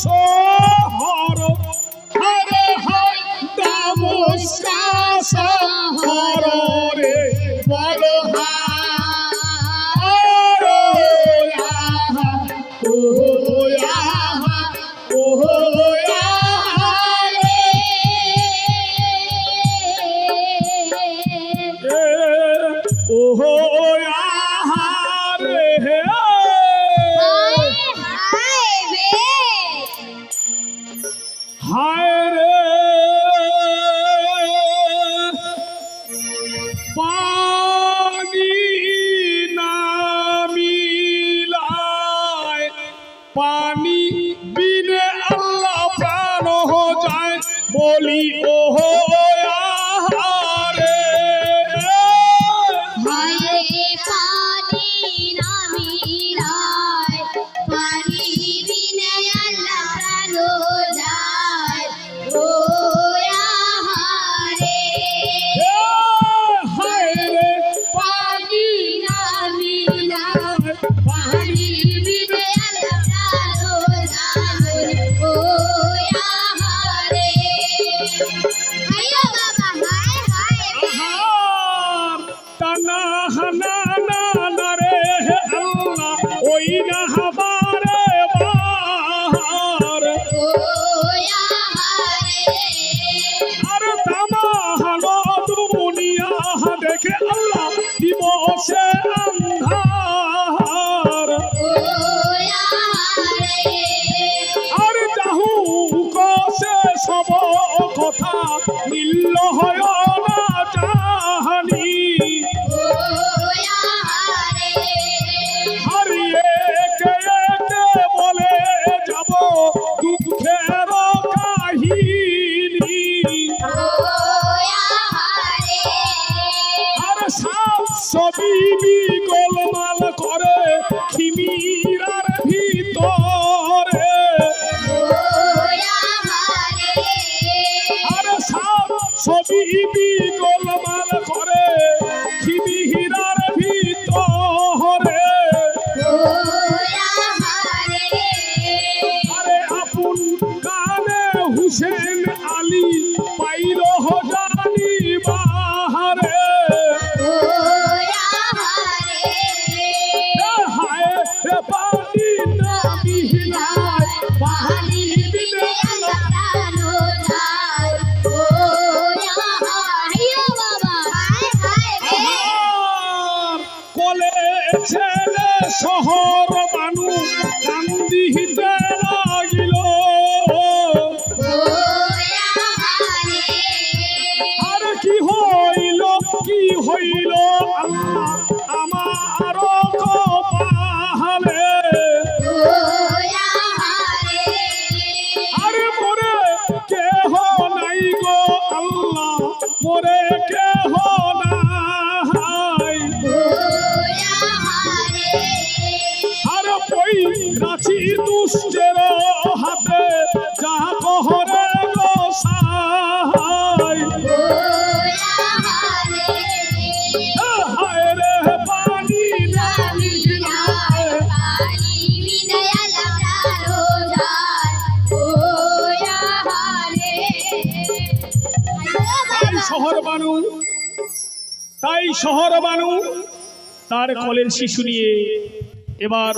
শহর হরে হয় দামস্কা শহর রে বল पानी बिने अल्लाह प्राण हो जाए बोली ओहो रे पानी ना मिलाए पानी बिने अल्लाह प्राण हो जाए ओ रे हाय रे पानी ना मिलाए पानी बिने কথা মিলল হয় না জানি হারিয়ে কে বলে যাব দুঃখের কাহিনী আর সব ছবি গোলমাল করে খিমিরার ভিতরে ছবি গোলমাল করে খিমিরার ভিতরে আরে আপন কানে হুসেন আলী পাইল জানি বাহারে হায় রে পানি না মিলায় পানি বিনে ছেলে শহর মানু কান্দিতে লাগিল আর কি হইল আল্লাহ আমার কপালে আরে মোরে কেহ নাই গো আল্লাহ মোরে কেহ নাই রাছি দুষ্টের হাতে যা কহরে গোসাই হায় রে পানি না মিলায় পানি বিনে আল্লাহ প্রাণ হো যায় ও রে তাই শহর বানু তার কোলের শিশু নিয়ে এবার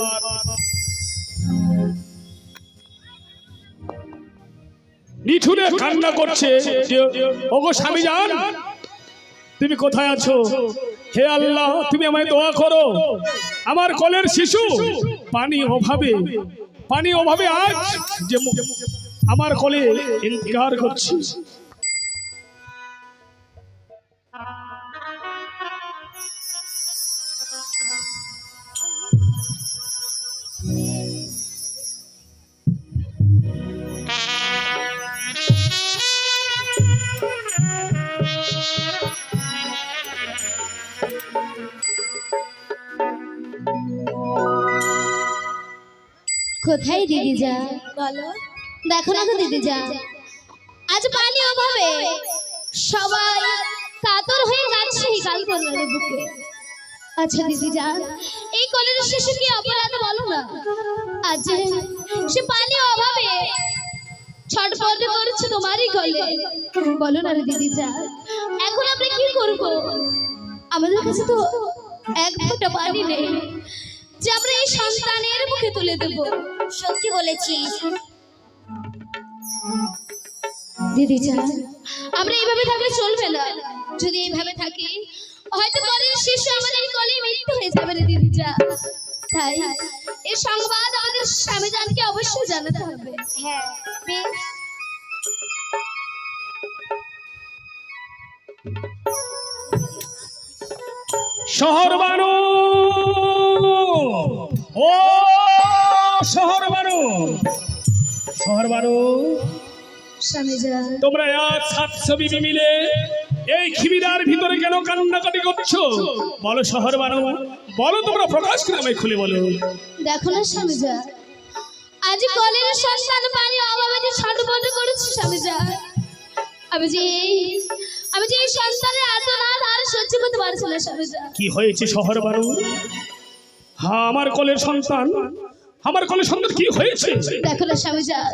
নিঠুরে কান্না করছে যে ওগো স্বামী জান তুমি কোথায় আছো হে আল্লাহ তুমি আমায় দোয়া করো আমার কোলের শিশু পানি অভাবে আজ যে আমার কোলে ইন্তেকার করছে কোথায় দিদি যা বলো দেখো না গো দিদি যা আজ পানি অভাবে সবাই কাতর হয়ে যাচ্ছে কাল করলার বুকে আচ্ছা দিদি যান, এই কলের শিশু কি অপরাধ বলো না? আজ যে সে পানি অভাবে ছটফট করছে তোমারই কলে, বলো না রে দিদি যান, এখন আমরা কি করব? আমাদের কাছে তো এক ফোঁটা পানি নেই যে আমরা এই সন্তানের মুখে তুলে দেব। সত্যি বলেছিস। দিদি যান, আমরা এইভাবে থাকলে চলবে না। যদি এইভাবে থাকি হয়তো কলের শিশু আমাদের কলে মৃত্যু হয়ে যাবে রে দিদি যান। তাই এই সংবাদ আমাদের স্বামীজানকে অবশ্যই জানাতে হবে। হ্যাঁ বেশ। শহর বানু, ও শহর বানু, শহর বানু, স্বামীজান, তোমরা আজ 700 বিবি মিলে এই খিবিরার ভিতরে কেন কান্নাকাটি করছো? বলো শহর বানু, বলো, তোমরা প্রকাশ করে আমায় খুলে বলো। দেখো না স্বামীজান, আজ কলের সন্তান পানি অভাবে যে ছটফট করেছে স্বামীজান। আমি যে এই সন্তানের আর্তনাদ আর সহ্য করতে পারছি না স্বামীজান। কি হয়েছে শহর বানু? হ্যাঁ, আমার কোলের সন্তান, আমার কোলের সন্তান কি হয়েছে? দেখো না স্বামীজান,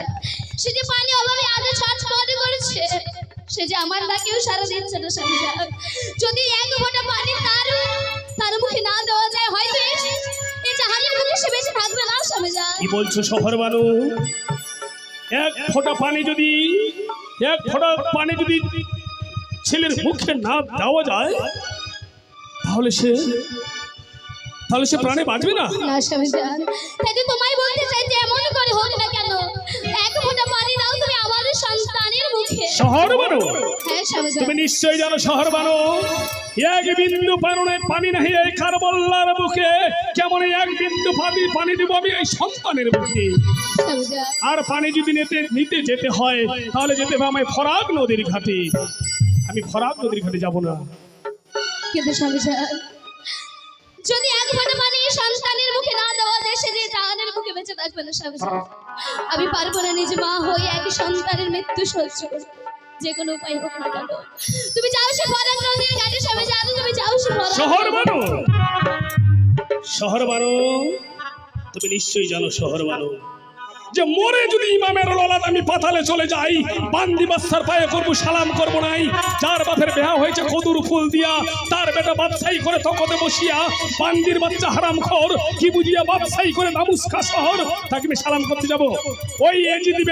সে যে পানি অভাবে আজ ছটফট করেছে, সে যে আমার ডাকেও সারা দিচ্ছে না স্বামীজান। যদি এক ফোঁটা পানি তার মুখে না দেওয়া যায় হয়তো এই জাহানের মুখে সে বেঁচে থাকবে না স্বামীজান। কি বলছো শহর বানু? এক ফোঁটা পানি যদি ছেলের মুখে না দেওয়া যায় তাহলে সে প্রাণে বাঁচবে না? না স্বামীজান, তাই তো তোমায় বলতে চাই যে এমন করে হোক না কেন, এক ফোঁটা পানি দাও তুমি আমার সন্তানের মুখে। শহর বানু, হ্যাঁ স্বামীজান। তুমি নিশ্চয়ই জানো শহর বানু, এক বিন্দু পানি নাহি এই কারবালার বুকে, কেমন এক বিন্দু পানি দেবো আমি এই সন্তানের মুখে? স্বামীজান, আর পানি যদি নিতে যেতে হয় তাহলে যেতে হবে আমায় ফরাক নদীর ঘাটে। আমি ফরাক নদীর ঘাটে যাব না। কিন্তু স্বামীজান, যদি এক ফোঁটা পানি সন্তানের মুখে না দেওয়া যায় সে যে জাহানের মুখে বেঁচে থাকবে না স্বামীজান। আমি পারবো না নিজ মা হয়ে এক সন্তানের মৃত্যু সহ্য করতে। যে কোনো উপায় হোক না কেন তুমি যাও সে ফরাক নদীর ঘাটে স্বামীজান, তুমি যাও সে ফরাক। শহর বানু, শহর বানু, তুমি নিশ্চয়ই জানো শহর বানু যে মরে যদি ইমামের ললাত আমি পাতালে চলে যাই, বান্দি বাচ্চার পায়ে করবো সালাম করবো নাই। যার বাপের বিয়া হয়েছে কদুর ফুল দিয়া, তার বেটা বাদশাহী করে তকতে বসিয়া, বান্দির বাচ্চা হারামখোর কি বুঝিয়া বাদশাহী করে নামুসকা শহর, তাকে আমি সালাম করতে যাব? ওই এজিদি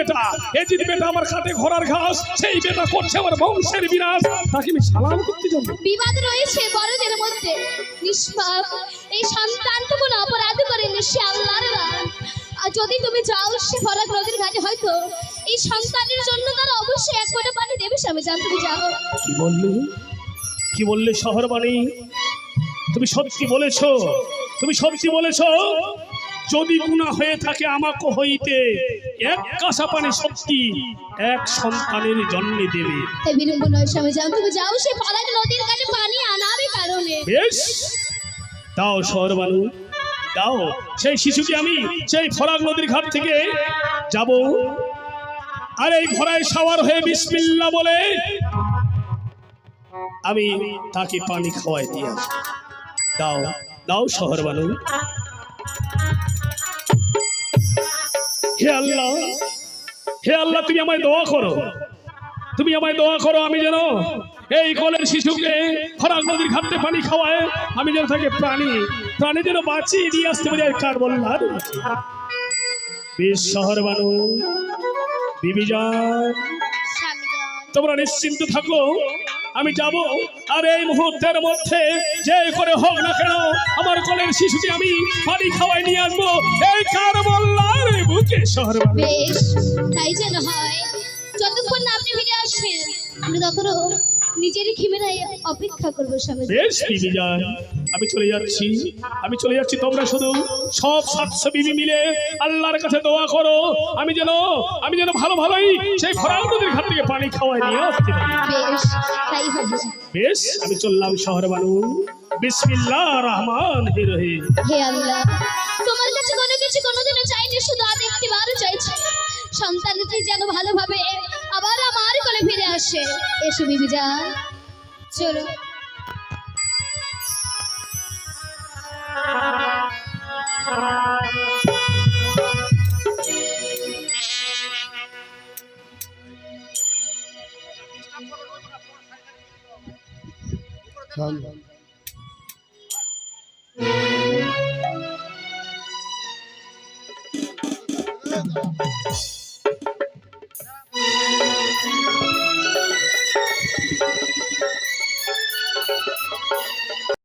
বেটা আমার খাতে ঘোড়ার ঘাস, সেই বেটা করছে আমার বংশের বিনাশ, তাকে আমি সালাম করতে যাব? বিবাদ রয়েছে বড়দের মধ্যে, নিষ্পাপ এই সন্তান তো কোনো অপরাধ করেনি, সে আল্লাহর দান। আর যদি তুমি যাও সে ফরাক নদীর ঘাটে হয়তো এই সন্তানের জন্য তারা অবশ্যই এক ফোঁটা পানি দেবে স্বামীজান, তুমি যাও। কি বললে শহর বাণী? তুমি সত্যি বলেছো, তুমি সত্যি বলেছো? যদি গুনাহ হয়ে থাকে আমাকে হইতে এক কাঁসা পানি সত্যি এক সন্তানের জন্মে দেবে। তাই বিলম্ব নয় স্বামীজান, তুমি যাও সে ফরাক নদীর ঘাটে পানি আনাবে কারণে। বেশ, দাও শহর বানু, দাও। সেই শিশুকে আমি সেই ফরাক নদীর ঘাট থেকে যাব, আর এই ঘোড়ায় সাওয়ার হয়ে বিসমিল্লাহ বলে আমি তাকে পানি খাওয়াই দিয়ে আসি। দাও দাও শহর বানু। হে আল্লাহ, হে আল্লাহ, তুমি আমায় দোয়া করো, তুমি আমায় দোয়া করো, আমি যেন এই কোলের শিশুকে ফরাক নদীর ঘাটে পানি খাওয়ায় আমি যেন তাকে প্রাণী যেন বাঁচিয়ে দিয়ে আসতে পারি। কার বললাম বেশ শহর বানু, বিবিজান, তোমরা নিশ্চিন্ত থাকো, আমি যাব। আর এই মুহূর্তের মধ্যে যে করে হোক না কেন আমার কোলের শিশুকে আমি পানি খাওয়াই নিয়ে আসবো এই কার বললাম বুকে। শহর বানু, বেশ তাই যেন হয়। যতক্ষণ না আপনি ফিরে আসবেন আমরা তখনও নিজের খিমেরায় অপেক্ষা করবো স্বামীজান। বেশ বিবিজান, আমি চলে যাচ্ছি। তোমরা শুধু সব 700 বিবি মিলে আল্লাহর কাছে দোয়া করো আমি যেন ভালোই সেই ফরাক নদীর ঘাট থেকে পানি খাওয়াই নিয়ে আসতে পারি। বেশ তাই হবে। বেশ, আমি চললাম শহর বানু। বিসমিল্লাহির রহমানির রহিম। হে আল্লাহ, তোমার কাছে কোনো কিছু কোনোদিনও চাইনি, শুধু আজ একটিবারও চাইছি সন্তানটি যেন ভালোভাবে আবার আমার কোলে ফিরে আসে। এসো বিবিজান, চলো।